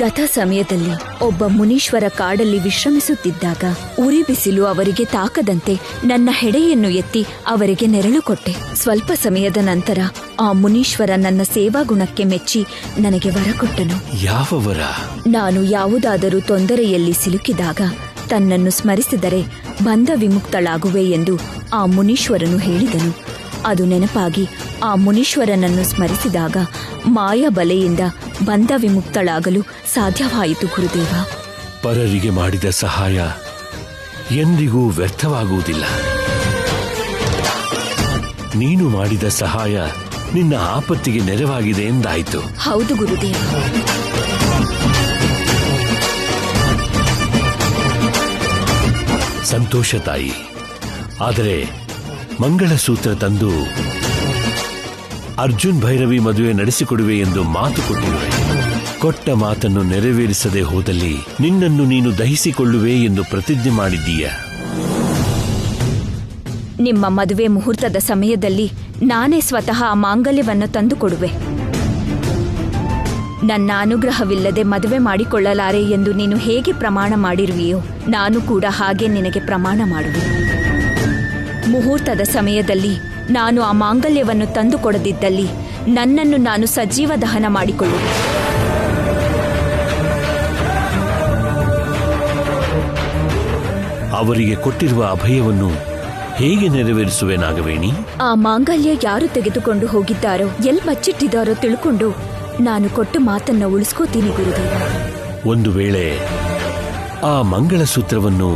ಗತ ಸಮಯದಲ್ಲಿ ಒಬ್ಬ ಮುನೀಶ್ವರ ಕಾಡಲ್ಲಿ ವಿಶ್ರಮಿಸುತ್ತಿದ್ದಾಗ ಉರಿ ಬಿಸಿಲು ಅವರಿಗೆ ತಾಕದಂತೆ ನನ್ನ ಹೆಡೆಯನ್ನು ಎತ್ತಿ ಅವರಿಗೆ ನೆರಳು ಕೊಟ್ಟೆ. ಸ್ವಲ್ಪ ಸಮಯದ ನಂತರ ಆ ಮುನೀಶ್ವರ ನನ್ನ ಸೇವಾ ಗುಣಕ್ಕೆ ಮೆಚ್ಚಿ ನನಗೆ ವರ ಕೊಟ್ಟನು. ಯಾವ ವರ? ನಾನು ಯಾವುದಾದರೂ ತೊಂದರೆಯಲ್ಲಿ ಸಿಲುಕಿದಾಗ ತನ್ನನ್ನು ಸ್ಮರಿಸಿದರೆ ಬಂಧ ವಿಮುಕ್ತಳಾಗುವೆ ಎಂದು ಆ ಮುನೀಶ್ವರನು ಹೇಳಿದನು. ಅದು ನೆನಪಾಗಿ ಆ ಮುನೀಶ್ವರನನ್ನು ಸ್ಮರಿಸಿದಾಗ ಮಾಯ ಬಲೆಯಿಂದ ಬಂಧ ವಿಮುಕ್ತಳಾಗಲು ಸಾಧ್ಯವಾಯಿತು ಗುರುದೇವ. ಪರರಿಗೆ ಮಾಡಿದ ಸಹಾಯ ಎಂದಿಗೂ ವ್ಯರ್ಥವಾಗುವುದಿಲ್ಲ. ನೀನು ಮಾಡಿದ ಸಹಾಯ ನಿನ್ನ ಆಪತ್ತಿಗೆ ನೆರವಾಗಿದೆ ಎಂದಾಯಿತು. ಹೌದು ಗುರುದೇವ. ಸಂತೋಷ ತಾಯಿ. ಆದರೆ ಮಂಗಳಸೂತ್ರ ತಂದು ಅರ್ಜುನ್ ಭೈರವಿ ಮದುವೆ ನಡೆಸಿಕೊಡುವೆ ಎಂದು ಮಾತು ಕೊಟ್ಟಿರುವೆ. ಕೊಟ್ಟ ಮಾತನ್ನು ನೆರವೇರಿಸದೆ ಹೋದಲ್ಲಿ ನಿನ್ನನ್ನು ನೀನು ದಹಿಸಿಕೊಳ್ಳುವೆ ಎಂದು ಪ್ರತಿಜ್ಞೆ ಮಾಡಿದ್ದೀಯ. ನಿಮ್ಮ ಮದುವೆ ಮುಹೂರ್ತದ ಸಮಯದಲ್ಲಿ ನಾನೇ ಸ್ವತಃ ಆ ಮಾಂಗಲ್ಯವನ್ನು ತಂದುಕೊಡುವೆ. ನನ್ನ ಅನುಗ್ರಹವಿಲ್ಲದೆ ಮದುವೆ ಮಾಡಿಕೊಳ್ಳಲಾರೆ ಎಂದು ನೀನು ಹೇಗೆ ಪ್ರಮಾಣ ಮಾಡಿರುವೆಯೋ ನಾನು ಕೂಡ ಹಾಗೆ ನಿನಗೆ ಪ್ರಮಾಣ ಮಾಡುವೆ. ಮುಹೂರ್ತದ ಸಮಯದಲ್ಲಿ ನಾನು ಆ ಮಾಂಗಲ್ಯವನ್ನು ತಂದುಕೊಡದಿದ್ದಲ್ಲಿ ನನ್ನನ್ನು ನಾನು ಸಜೀವ ದಹನ ಮಾಡಿಕೊಳ್ಳುವೆ. ಅವರಿಗೆ ಕೊಟ್ಟಿರುವ ಅಭಯವನ್ನು ಹೇಗೆ ನೆರವೇರಿಸುವೆ ನಾಗವೇಣಿ? ಆ ಮಾಂಗಲ್ಯ ಯಾರು ತೆಗೆದುಕೊಂಡು ಹೋಗಿದ್ದಾರೋ ಎಲ್ಲಿ ಬಚ್ಚಿಟ್ಟಿದ್ದಾರೋ ತಿಳ್ಕೊಂಡು ನಾನು ಕೊಟ್ಟ ಮಾತನ್ನ ಉಳಿಸ್ಕೋತೀನಿ ಗುರುದೇವ. ಒಂದು ವೇಳೆ ಆ ಮಂಗಳಸೂತ್ರವನ್ನು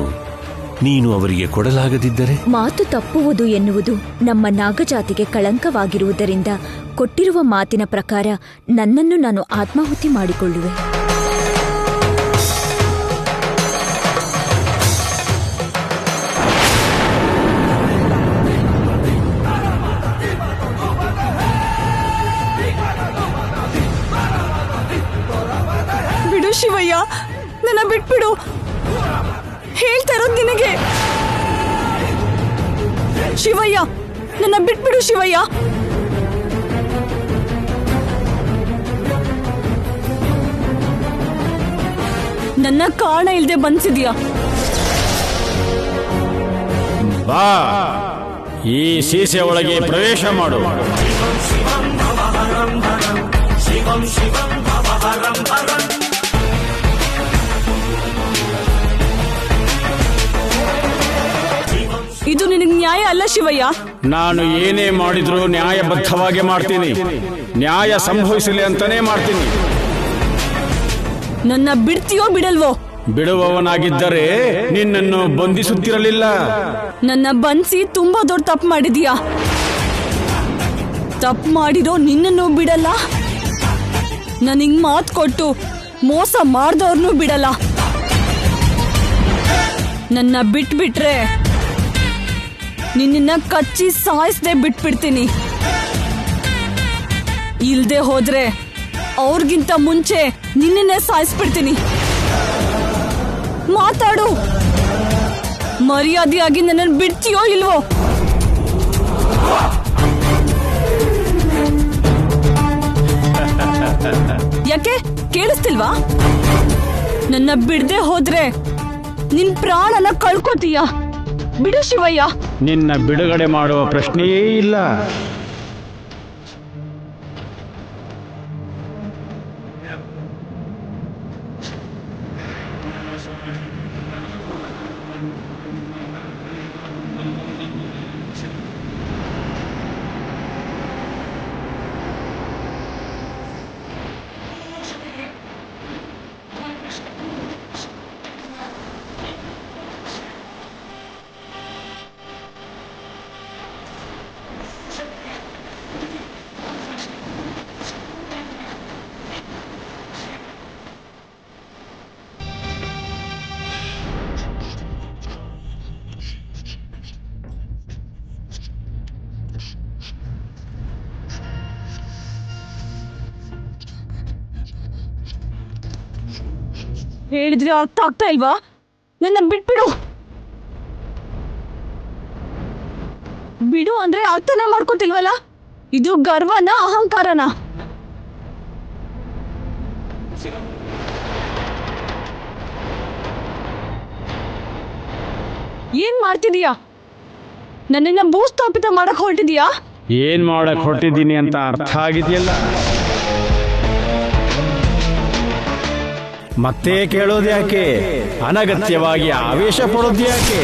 ನೀನು ಅವರಿಗೆ ಕೊಡಲಾಗದಿದ್ದರೆ? ಮಾತು ತಪ್ಪುವುದು ಎನ್ನುವುದು ನಮ್ಮ ನಾಗಜಾತಿಗೆ ಕಳಂಕವಾಗಿರುವುದರಿಂದ ಕೊಟ್ಟಿರುವ ಮಾತಿನ ಪ್ರಕಾರ ನನ್ನನ್ನು ನಾನು ಆತ್ಮಾಹುತಿ ಮಾಡಿಕೊಳ್ಳುವೆ. ಬಿಡು ಶಿವಯ್ಯ, ನನ್ನ ಬಿಟ್ಬಿಡು. ಹೇಳ್ತಾ ಇರೋದು ನಿನಗೆ. ಶಿವಯ್ಯ, ನನ್ನ ಬಿಟ್ಬಿಡು ಶಿವಯ್ಯ. ನನ್ನ ಕಾರಣ ಇಲ್ದೆ ಬಂದಿದ್ಯಾ? ಬಾ, ಈ ಸೀಸೆ ಒಳಗೆ ಪ್ರವೇಶ ಮಾಡು. ಇದು ನಿನಗೆ ನ್ಯಾಯ ಅಲ್ಲ ಶಿವಯ್ಯ. ನಾನು ಏನೇ ಮಾಡಿದ್ರೂ ನ್ಯಾಯಬದ್ಧವಾಗಿ ಮಾಡ್ತೀನಿ. ನ್ಯಾಯ ಸಂಭವಿಸಲಿ ಅಂತಾನೆ ಮಾಡ್ತೀನಿ. ನನ್ನ ಬಿಡ್ತೀಯೋ ಬಿಡಲ್ವೋ? ಬಿಡುವವನಾಗಿದ್ದರೆ ನಿನ್ನನ್ನು ಬಂಧಿಸುತ್ತಿರಲಿಲ್ಲ. ನನ್ನ ಬಂಧಿಸಿ ತುಂಬಾ ದೊಡ್ಡ ತಪ್ಪು ಮಾಡಿದೀಯಾ. ತಪ್ಪು ಮಾಡಿರೋ ನಿನ್ನನ್ನು ಬಿಡಲ್ಲ. ನನಗ್ ಮಾತು ಕೊಟ್ಟು ಮೋಸ ಮಾಡ್ದವ್ರನ್ನೂ ಬಿಡಲ್ಲ. ನನ್ನ ಬಿಟ್ಬಿಟ್ರೆ ನಿನ್ನ ಕಚ್ಚಿ ಸಾಯಿಸದೆ ಬಿಟ್ಬಿಡ್ತೀನಿ. ಇಲ್ದೆ ಹೋದ್ರೆ ಅವ್ರಿಗಿಂತ ಮುಂಚೆ ನಿನ್ನೆ ಸಾಯಿಸ್ಬಿಡ್ತೀನಿ. ಮಾತಾಡು, ಮರ್ಯಾದೆಯಾಗಿ ನನ್ನನ್ನು ಬಿಡ್ತೀಯೋ ಇಲ್ವೋ? ಯಾಕೆ ಕೇಳಿಸ್ತಿಲ್ವಾ? ನನ್ನ ಬಿಡದೆ ಹೋದ್ರೆ ನಿನ್ ಪ್ರಾಣನ ಕಳ್ಕೊತೀಯ. ಬಿಡು ಶಿವಯ್ಯ. ನಿನ್ನ ಬಿಡುಗಡೆ ಮಾಡುವ ಪ್ರಶ್ನೆಯೇ ಇಲ್ಲ. ಹೇಳಿದ್ರೆ ಅರ್ಥ ಆಗ್ತಾ ಇಲ್ವಾ? ನನ್ನ ಬಿಟ್ಬಿಡು. ಬಿಡು ಅಂದ್ರೆ ಅರ್ಥನೇ ಮಾಡ್ಕೊತಿಲ್ವಲ್ಲ. ಇದು ಗರ್ವನ ಅಹಂಕಾರನ? ಏನ್ ಮಾಡ್ತಿದೀಯಾ? ನನ್ನನ್ನ ಭೂಸ್ಥಾಪಿತ ಮಾಡಕ್ ಹೊರಟಿದೀಯಾ? ಏನ್ ಮಾಡಕ್ ಹೊರಟಿದ್ದೀನಿ ಅಂತ ಅರ್ಥ ಆಗಿದೆಯಲ್ಲ. ಮತ್ತೆ ಕೇಳೋದ್ಯಾಕೆ? ಅನಗತ್ಯವಾಗಿ ಆವೇಶ ಪಡೋದ್ಯಾಕೆ?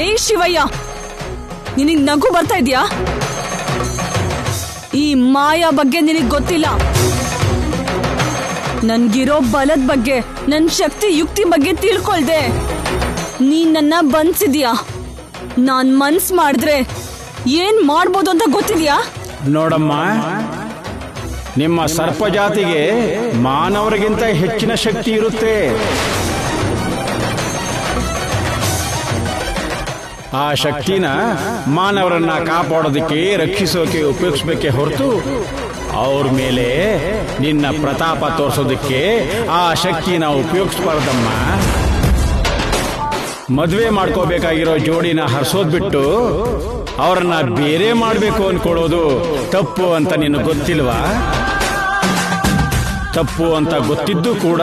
ಏ ಶಿವಯ್ಯ, ನಿನಗ್ ನಗು ಬರ್ತಾ ಇದ್ಯಾ? ಈ ಮಾಯಾ ಬಗ್ಗೆ ನಿನಗ್ ಗೊತ್ತಿಲ್ಲ. ನನ್ಗಿರೋ ಬಲದ ಬಗ್ಗೆ, ನನ್ ಶಕ್ತಿ ಯುಕ್ತಿ ಬಗ್ಗೆ ತಿಳ್ಕೊಳ್ದೆ ನೀನ್ ನನ್ನ ಬಂಧಿಸಿದ್ಯಾ. ನಾನ್ ಮನ್ಸ್ ಮಾಡಿದ್ರೆ ಏನ್ ಮಾಡ್ಬೋದು ಅಂತ ಗೊತ್ತಿದ್ಯಾ? ನೋಡಮ್ಮ, ನಿಮ್ಮ ಸರ್ಪ ಜಾತಿಗೆ ಮಾನವರಿಗಿಂತ ಹೆಚ್ಚಿನ ಶಕ್ತಿ ಇರುತ್ತೆ. ಆ ಶಕ್ತಿನ ಮಾನವರನ್ನ ಕಾಪಾಡೋದಕ್ಕೆ, ರಕ್ಷಿಸೋಕೆ ಉಪಯೋಗಿಸ್ಬೇಕೆ ಹೊರತು ಅವ್ರ ಮೇಲೆ ನಿನ್ನ ಪ್ರತಾಪ ತೋರಿಸೋದಕ್ಕೆ ಆ ಶಕ್ತಿನ ಉಪಯೋಗಿಸ್ಬಾರ್ದಮ್ಮ. ಮದುವೆ ಮಾಡ್ಕೋಬೇಕಾಗಿರೋ ಜೋಡಿನ ಹರಿಸೋದ್ ಬಿಟ್ಟು ಅವ್ರನ್ನ ಬೇರೆ ಮಾಡಬೇಕು ಅನ್ಕೊಳ್ಳೋದು ತಪ್ಪು ಅಂತ ನಿನಗೆ ಗೊತ್ತಿಲ್ವಾ? ತಪ್ಪು ಅಂತ ಗೊತ್ತಿದ್ದು ಕೂಡ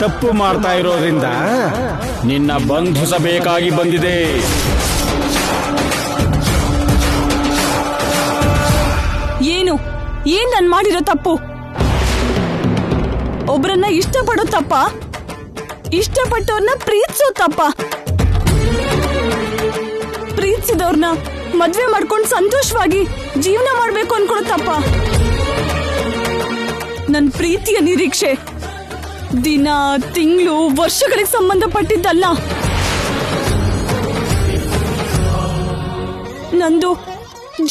ತಪ್ಪು ಮಾಡ್ತಾ ಇರೋದ್ರಿಂದ ನಿನ್ನ ಬಂಧಿಸಬೇಕಾಗಿ ಬಂದಿದೆ. ಏನ್ ನಾನ್ ಮಾಡಿರೋ ತಪ್ಪು? ಒಬ್ರನ್ನ ಇಷ್ಟಪಡೋ ತಪ್ಪ? ಇಷ್ಟಪಟ್ಟವ್ರನ್ನ ಪ್ರೀತಿಸೋ ತಪ್ಪ? ಪ್ರೀತಿಸಿದವ್ರನ್ನ ಮದ್ವೆ ಮಾಡ್ಕೊಂಡು ಸಂತೋಷವಾಗಿ ಜೀವನ ಮಾಡ್ಬೇಕು ಅನ್ಕೊಳ್ಳೋ ತಪ್ಪ? ನನ್ ಪ್ರೀತಿಯ ನಿರೀಕ್ಷೆ ದಿನ, ತಿಂಗಳು, ವರ್ಷಗಳಿಗೆ ಸಂಬಂಧಪಟ್ಟಿದ್ದಲ್ಲ. ನಂದು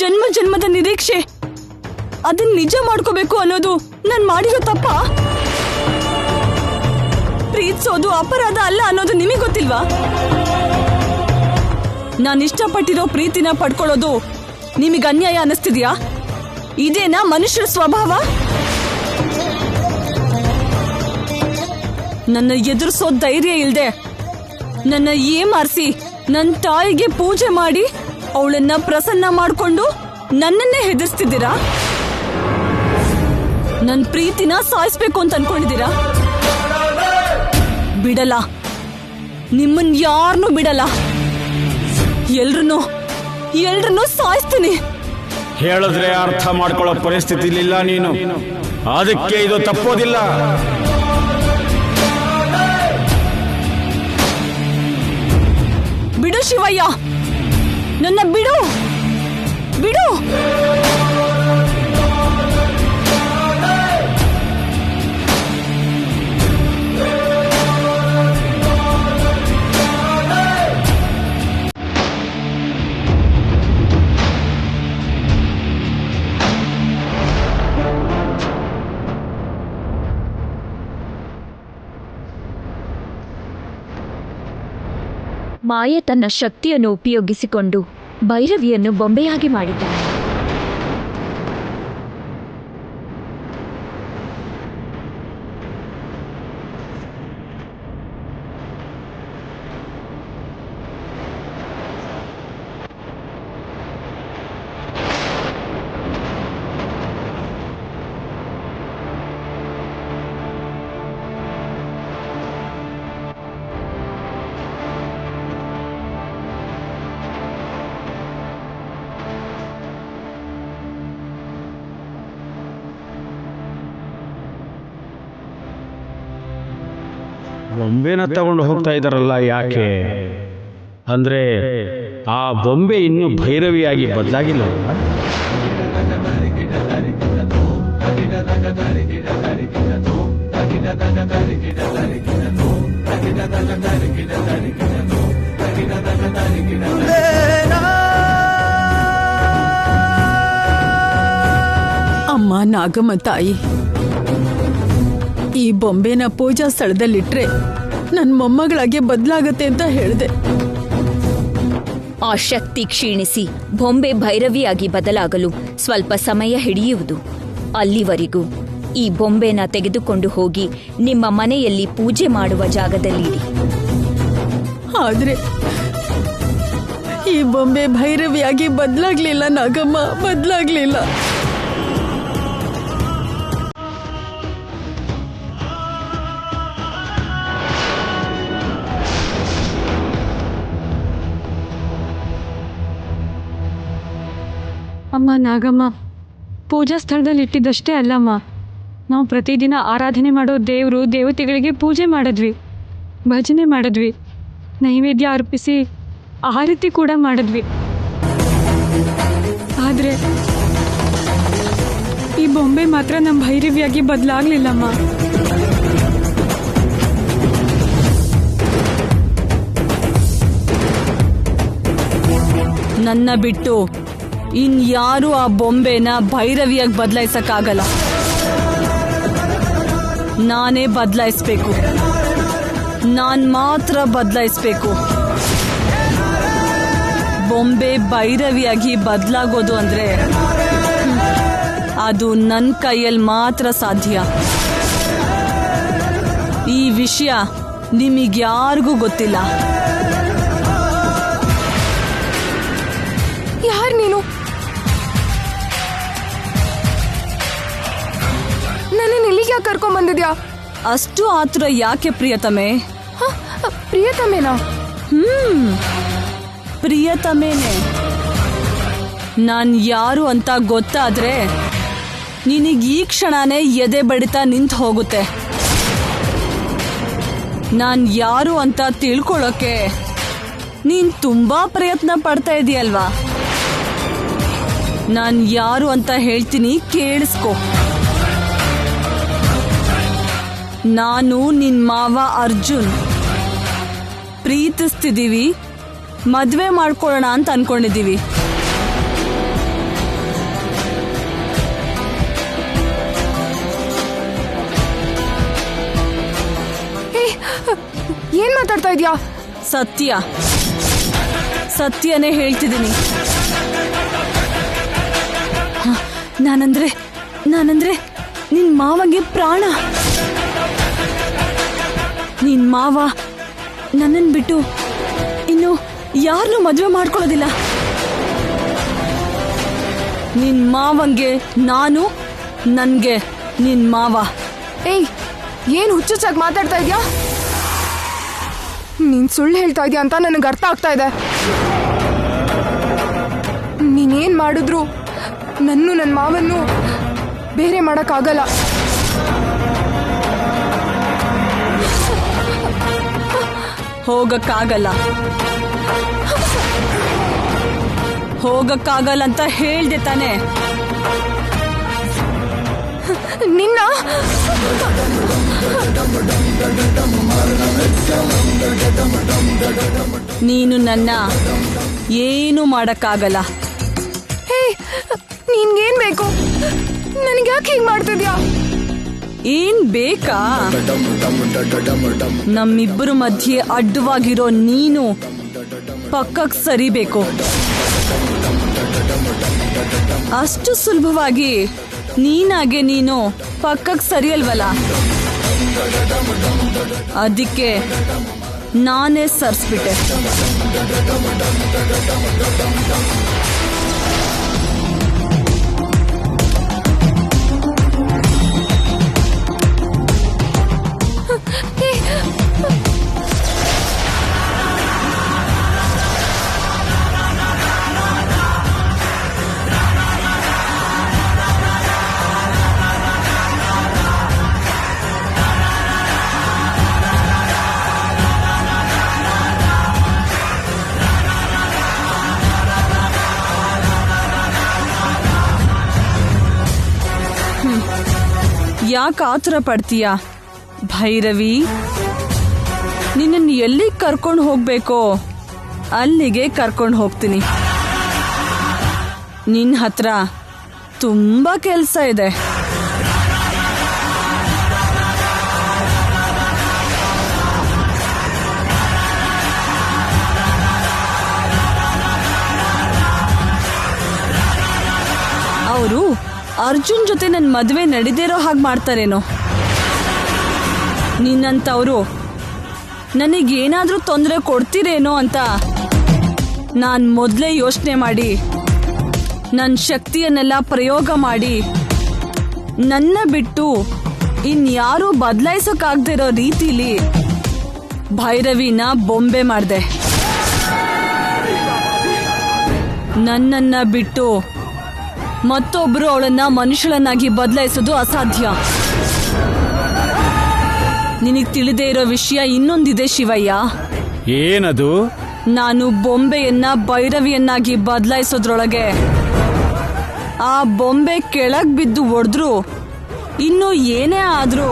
ಜನ್ಮ ಜನ್ಮದ ನಿರೀಕ್ಷೆ. ಅದನ್ನ ನಿಜ ಮಾಡ್ಕೋಬೇಕು ಅನ್ನೋದು ನಾನ್ ಮಾಡಿರೋ ತಪ್ಪ? ಪ್ರೀತಿಸೋದು ಅಪರಾಧ ಅಲ್ಲ ಅನ್ನೋದು ನಿಮಗೆ ಗೊತ್ತಿಲ್ವಾ? ನಾನು ಇಷ್ಟಪಟ್ಟಿರೋ ಪ್ರೀತಿನ ಪಡ್ಕೊಳ್ಳೋದು ನಿಮಗೆ ಅನ್ಯಾಯ ಅನ್ನಿಸ್ತಿದ್ಯಾ? ಇದೇನಾ ಮನುಷ್ಯರ ಸ್ವಭಾವ? ನನ್ನ ಎದುರಿಸೋ ಧೈರ್ಯ ಇಲ್ದೆ ನನ್ನ ಏಮಾರಿಸಿ ನನ್ನ ತಾಯಿಗೆ ಪೂಜೆ ಮಾಡಿ ಅವಳನ್ನ ಪ್ರಸನ್ನ ಮಾಡ್ಕೊಂಡು ನನ್ನನ್ನೇ ಹೆದರ್ಸ್ತಿದ್ದೀರಾ? ನನ್ ಪ್ರೀತಿನ ಸಾಯಿಸ್ಬೇಕು ಅಂತ ಅನ್ಕೊಂಡಿದ್ದೀರಾ? ಬಿಡಲ್ಲ, ನಿಮ್ಮನ್ ಯಾರನ್ನೂ ಬಿಡಲ್ಲ. ಎಲ್ರನ್ನೂ ಸಾಯಿಸ್ತೀನಿ. ಹೇಳಿದ್ರೆ ಅರ್ಥ ಮಾಡ್ಕೊಳ್ಳೋ ಪರಿಸ್ಥಿತಿಲಿಲ್ಲ ನೀನು. ಅದಕ್ಕೆ ಇದು ತಪ್ಪೋದಿಲ್ಲ. ಬಿಡು ಶಿವಯ್ಯ, ನನ್ನ ಬಿಡು ಬಿಡು. ಮಾಯೆ ತನ್ನ ಶಕ್ತಿಯನ್ನು ಉಪಯೋಗಿಸಿಕೊಂಡು ಭೈರವಿಯನ್ನು ಬೊಂಬೆಯಾಗಿ ಮಾಡಿದ್ದಾಳೆ. ಬೊಂಬೆನ ತಗೊಂಡು ಹೋಗ್ತಾ ಇದ್ದಾರಲ್ಲ, ಯಾಕೆ ಅಂದ್ರೆ ಆ ಬೊಂಬೆ ಇನ್ನೂ ಭೈರವಿಯಾಗಿ ಬದಲಾಗಿಲ್ಲ. ಅಮ್ಮ ನಾಗಮ್ಮ ತಾಯಿ, ಈ ಬೊಂಬೆನ ಪೂಜಾ ಸ್ಥಳದಲ್ಲಿಟ್ರೆ ನನ್ ಮೊಮ್ಮಗಳಾಗೆ ಬದಲಾಗತ್ತೆ ಅಂತ ಹೇಳಿದೆ. ಆ ಶಕ್ತಿ ಕ್ಷೀಣಿಸಿ ಬೊಂಬೆ ಭೈರವಿಯಾಗಿ ಬದಲಾಗಲು ಸ್ವಲ್ಪ ಸಮಯ ಹಿಡಿಯುವುದು. ಅಲ್ಲಿವರೆಗೂ ಈ ಬೊಂಬೆನ ತೆಗೆದುಕೊಂಡು ಹೋಗಿ ನಿಮ್ಮ ಮನೆಯಲ್ಲಿ ಪೂಜೆ ಮಾಡುವ ಜಾಗದಲ್ಲಿಡಿ. ಆದ್ರೆ ಈ ಬೊಂಬೆ ಭೈರವಿಯಾಗಿ ಬದಲಾಗ್ಲಿಲ್ಲ ನಾಗಮ್ಮ, ಬದಲಾಗ್ಲಿಲ್ಲ. ಅಮ್ಮ ನಾಗಮ್ಮ, ಪೂಜಾ ಸ್ಥಳದಲ್ಲಿ ಇಟ್ಟಿದ್ದಷ್ಟೇ ಅಲ್ಲಮ್ಮ, ನಾವು ಪ್ರತಿದಿನ ಆರಾಧನೆ ಮಾಡೋ ದೇವರು ದೇವತೆಗಳಿಗೆ ಪೂಜೆ ಮಾಡಿದ್ವಿ, ಭಜನೆ ಮಾಡಿದ್ವಿ, ನೈವೇದ್ಯ ಅರ್ಪಿಸಿ ಆರತಿ ಕೂಡ ಮಾಡಿದ್ವಿ. ಆದರೆ ಈ ಬೊಂಬೆ ಮಾತ್ರ ನಮ್ಮ ಭೈರವಿಯಾಗಿ ಬದಲಾಗ್ಲಿಲ್ಲಮ್ಮ. ನನ್ನ ಬಿಟ್ಟು ಇನ್ಯಾರು ಆ ಬೊಂಬೆನ ಭೈರವಿಯಾಗಿ ಬದಲಾಯಿಸಕ್ಕಾಗಲ್ಲ. ನಾನೇ ಬದಲಾಯಿಸ್ಬೇಕು, ನಾನ್ ಮಾತ್ರ ಬದಲಾಯಿಸ್ಬೇಕು. ಬೊಂಬೆ ಭೈರವಿಯಾಗಿ ಬದಲಾಗೋದು ಅಂದ್ರೆ ಅದು ನನ್ನ ಕೈಯಲ್ಲಿ ಮಾತ್ರ ಸಾಧ್ಯ. ಈ ವಿಷಯ ನಿಮಗ್ಯಾರಿಗೂ ಗೊತ್ತಿಲ್ಲ. ಯಾರು ನೀನು? ನನ್ನನ್ನು ಇಲ್ಲಿಗೆ ಯಾಕೆ ಕರ್ಕೊಂಡ್ ಬಂದಿದ್ಯಾ? ಅಷ್ಟು ಆತುರ ಯಾಕೆ ಪ್ರಿಯತಮೆ? ಪ್ರಿಯತಮೇನಾ? ಪ್ರಿಯತಮೇನೆ. ನಾನ್ ಯಾರು ಅಂತ ಗೊತ್ತಾದ್ರೆ ನಿನಗೆ ಈ ಕ್ಷಣನೇ ಎದೆ ಬಡಿತ ನಿಂತು ಹೋಗುತ್ತೆ. ನಾನ್ ಯಾರು ಅಂತ ತಿಳ್ಕೊಳ್ಳೋಕೆ ನೀನ್ ತುಂಬಾ ಪ್ರಯತ್ನ ಪಡ್ತಾ ಇದೀಯಲ್ವಾ? ನಾನ್ ಯಾರು ಅಂತ ಹೇಳ್ತೀನಿ, ಕೇಳಿಸ್ಕೊ. ನಾನು ನಿನ್ ಮಾವ ಅರ್ಜುನ್. ಪ್ರೀತಿಸ್ತಿದೀವಿ, ಮದ್ವೆ ಮಾಡ್ಕೊಳ್ಳೋಣ ಅಂತ ಅನ್ಕೊಂಡಿದೀವಿ. ಏನ್ ಮಾತಾಡ್ತಾ ಇದ್ಯಾ? ಸತ್ಯ, ಸತ್ಯನೇ ಹೇಳ್ತಿದ್ದೀನಿ. ನಾನಂದ್ರೆ ನಿನ್ ಮಾವಗೆ ಪ್ರಾಣ. ನಿನ್ ಮಾವ ನನ್ನನ್ ಬಿಟ್ಟು ಇನ್ನು ಯಾರನ್ನೂ ಮದುವೆ ಮಾಡ್ಕೊಳ್ಳೋದಿಲ್ಲ. ನಿನ್ ಮಾವಂಗೆ ನಾನು, ನನ್ಗೆ ನಿನ್ ಮಾವ. ಏಯ್, ಏನ್ ಹುಚ್ಚುಚ್ಚಾಗಿ ಮಾತಾಡ್ತಾ ಇದ್ಯಾ? ನೀನ್ ಸುಳ್ಳು ಹೇಳ್ತಾ ಇದ್ಯಾ ಅಂತ ನನಗೆ ಅರ್ಥ ಆಗ್ತಾ ಇದೆ. ನೀನೇನ್ ಮಾಡಿದ್ರು ನನ್ನ ಮಾವನ್ನು ಬೇರೆ ಮಾಡಕ್ಕಾಗಲ್ಲ. ಹೋಗಕ್ಕಾಗಲ್ಲ ಅಂತ ಹೇಳ್ದೆ ತಾನೆ? ನಿನ್ನ ನೀನು ನನ್ನ ಏನು ಮಾಡಕ್ಕಾಗಲ್ಲ. ಹೇ, ನಿನ್ಗೇನ್ ಬೇಕು? ನನಗೆ ಯಾಕೆ ಹೀಗೆ ಮಾಡ್ತಿದ್ಯಾ? ಏನ್ ಬೇಕಾ? ನಮ್ಮಿಬ್ಬರ ಮಧ್ಯೆ ಅಡ್ಡವಾಗಿರೋ ನೀನು ಪಕ್ಕಕ್ಕೆ ಸರಿಬೇಕು. ಅಷ್ಟು ಸುಲಭವಾಗಿ ನೀನಾಗೆ ನೀನು ಪಕ್ಕಕ್ಕೆ ಸರಿಯಲ್ವಲ್ಲ. ಅದಕ್ಕೆ ನಾನೇ ಸರಿಸ್ಬಿಟ್ಟೆ. ಯಾಕೆ ಆತುರ ಪಡ್ತೀಯ ಭೈರವಿ? ನಿನ್ನನ್ನು ಎಲ್ಲಿಗೆ ಕರ್ಕೊಂಡು ಹೋಗ್ಬೇಕೋ ಅಲ್ಲಿಗೆ ಕರ್ಕೊಂಡು ಹೋಗ್ತೀನಿ. ನಿನ್ನ ಹತ್ರ ತುಂಬಾ ಕೆಲಸ ಇದೆ. ಅವರು ಅರ್ಜುನ್ ಜೊತೆ ನನ್ನ ಮದುವೆ ನಡೆದಿರೋ ಹಾಗೆ ಮಾಡ್ತಾರೇನೋ. ನಿನ್ನಂತವರು ನನಗೇನಾದ್ರೂ ತೊಂದರೆ ಕೊಡ್ತೀರೇನೋ ಅಂತ ನಾನು ಮೊದಲೇ ಯೋಚನೆ ಮಾಡಿ ನನ್ನ ಶಕ್ತಿಯನ್ನೆಲ್ಲ ಪ್ರಯೋಗ ಮಾಡಿ ನನ್ನ ಬಿಟ್ಟು ಇನ್ಯಾರೂ ಬದಲಾಯಿಸೋಕ್ಕಾಗದಿರೋ ರೀತಿಲಿ ಭೈರವಿನ ಬೊಂಬೆ ಮಾಡಿದೆ. ನನ್ನನ್ನ ಬಿಟ್ಟು ಮತ್ತೊಬ್ರು ಅವಳನ್ನ ಮನುಷ್ಯಳನ್ನಾಗಿ ಬದಲಾಯಿಸೋದು ಅಸಾಧ್ಯ. ನಿನಗ್ ತಿಳಿದೇ ಇರೋ ವಿಷಯ ಇನ್ನೊಂದಿದೆ ಶಿವಯ್ಯ. ಏನದು? ನಾನು ಬೊಂಬೆಯನ್ನ ಭೈರವಿಯನ್ನಾಗಿ ಬದಲಾಯಿಸೋದ್ರೊಳಗೆ ಆ ಬೊಂಬೆ ಕೆಳಗ್ ಬಿದ್ದು ಒಡೆದ್ರು ಇನ್ನು ಏನೇ ಆದ್ರೂ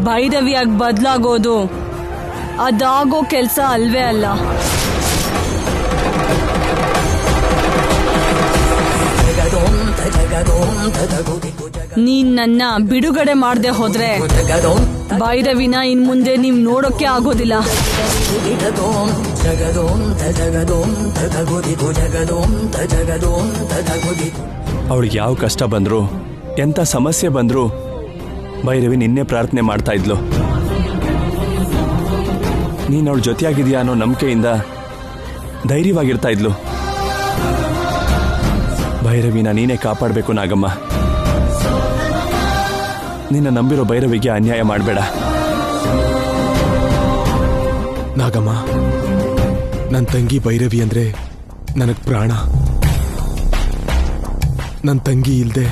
ಭೈರವಿಯಾಗಿ ಬದಲಾಗೋದು ಅದಾಗೋ ಕೆಲ್ಸ ಅಲ್ವೇ ಅಲ್ಲ. ನೀನ್ ನನ್ನ ಬಿಡುಗಡೆ ಮಾಡದೆ ಹೋದ್ರೆ ಭೈರವಿನ ಇನ್ ಮುಂದೆ ನೀವ್ ನೋಡೋಕೆ ಆಗೋದಿಲ್ಲ. ಅವಳಿಗೆ ಯಾವ ಕಷ್ಟ ಬಂದ್ರು, ಎಂಥ ಸಮಸ್ಯೆ ಬಂದ್ರು ಭೈರವಿ ನಿನ್ನೆ ಪ್ರಾರ್ಥನೆ ಮಾಡ್ತಾ ಇದ್ಲು. ನೀನು ಅವಳ ಜೊತೆಯಾಗಿದೆಯಾ ಅನ್ನೋ ನಂಬಿಕೆಯಿಂದ ಧೈರ್ಯವಾಗಿರ್ತಾ ಇದ್ಲು. ಭೈರವಿನ ನೀನೇ ಕಾಪಾಡಬೇಕು ನಾಗಮ್ಮ. ನಿನ್ನ ನಂಬಿರೋ ಭೈರವಿಗೆ ಅನ್ಯಾಯ ಮಾಡಬೇಡ. ನಾಗಮ್ಮ, ನನ್ನ ತಂಗಿ ಭೈರವಿ ಅಂದ್ರೆ ನನಗೆ ಪ್ರಾಣ. ನನ್ನ ತಂಗಿ ಇಲ್ದೆ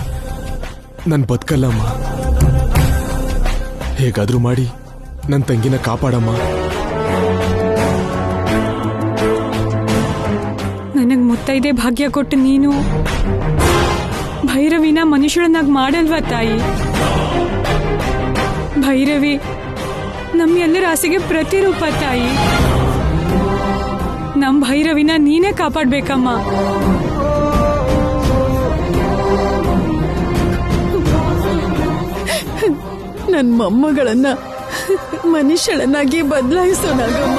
ನನ್ನ ಬದುಕಲ್ಲಮ್ಮ. ಹೇಗಾದ್ರೂ ಮಾಡಿ ನನ್ನ ತಂಗಿನ ಕಾಪಾಡಮ್ಮ. ನನಗೆ ಮುತ್ತೈದೆ ಭಾಗ್ಯ ಕೊಟ್ಟು ನೀನು ಭೈರವಿನ ಮನುಷ್ಯಳನ್ನಾಗಿ ಮಾಡಲ್ವಾ ತಾಯಿ? ಭೈರವಿ ನಮ್ಮೆಲ್ಲರ ಆಸೆಗೆ ಪ್ರತಿರೂಪ ತಾಯಿ. ನಮ್ಮ ಭೈರವಿನ ನೀನೇ ಕಾಪಾಡ್ಬೇಕಮ್ಮ. ನನ್ನ ಮೊಮ್ಮಗಳನ್ನ ಮನುಷ್ಯಳನ್ನಾಗಿ ಬದಲಾಯಿಸೋನಾಗಮ್ಮ.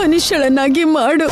ಮನುಷ್ಯಳನ್ನಾಗಿ ಮಾಡು.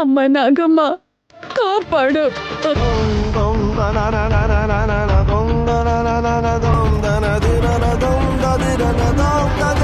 ಅಮ್ಮ ನಾಗಮ್ಮ ಕಾಪಾಡು. dum